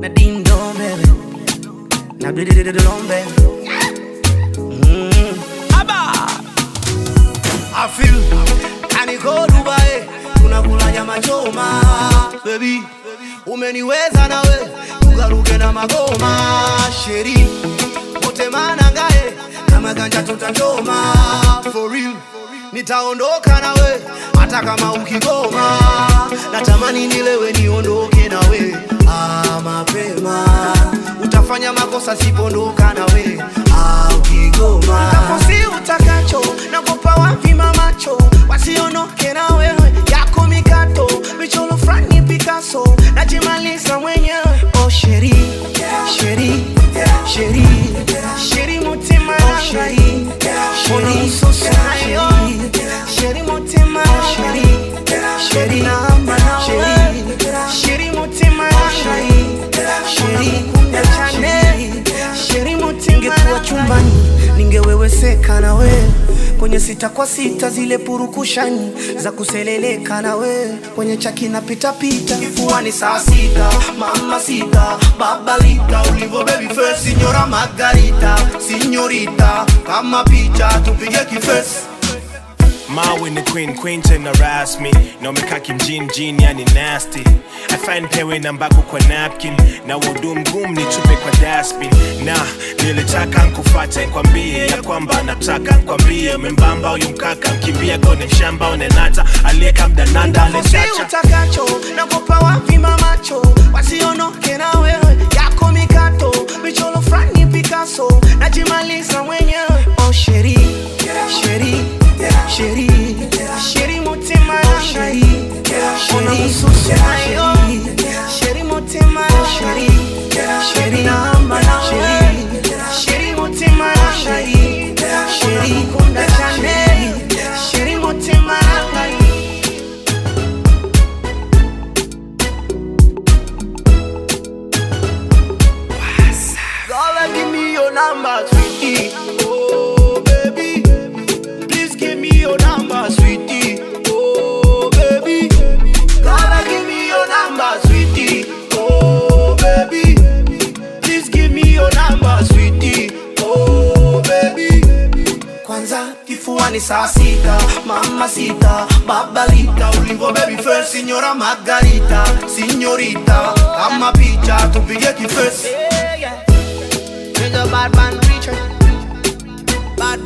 na ding dong baby, na do dong baby. I feel kaniko Dubai, tunakula nyama choma baby, umeniweza nawe tugaruke na magoma sheri, wote manangae kama ganja tutachoma for real, nitaondoka nawe hata kama ukigoma, natamani nilewe niondoke nawe mapema, utafanya makosa sipondoka nawe ukigoma, utakosi utakacho na kupa wapi mamacho, wasionoke na wewe yako mikato, michoro frani Picasso najimaliza mwenyewe. Oh sheri, sheri, sheri, sheri mutima sheri, sheri sosayo, sheri mutima sheri, sheri namba sheri, sheri mutima sheri, sheri kunda chane, sheri mutima. Ningekuwa chumbani ningeweweseka na wewe kwenye 6 kwa 6 zile purukushani za kuseleleka na we, kwenye chaki na pita pita kifuani saa 6 mama sita babalita ulivo baby face signora Margarita signorita kama picha tupige kifesi. Ma when the queen turn harass me. No me kaki mjini yani nasty. I find pewe na mbako kwa napkin. Na wodu mgumu nitupe kwa dustbin. Na nilitaka nkufate nkwambie ya kwamba nataka nkwambie umembamba uyu mkaka mkimbia kone mshamba unenata aliyeka mdananda alesacha. Utakosi utakacho na kupa wapi mamacho, wasionoke na wewe yako mikato, michoro frani Picasso najimaliza mwenyewe. Oh sheri, sheri, sheri, sheri mutima sheri, sheri sosayo, sheri mutima sheri, sheri namba sheri, sheri mutima sheri, sheri kunda chane, sheri mutima sheri. Girl, give me your number, sweetie. Oh baby, please give me your number, sweetie. Oh baby, girl, give me your number, sweetie. Oh baby, please give me your number, sweetie. Oh baby. Kwanza kifuani saa 6 mama sita babalita ulivo baby face signora Margarita signorita kama picha tupige kifesi. Bad man preacher, bad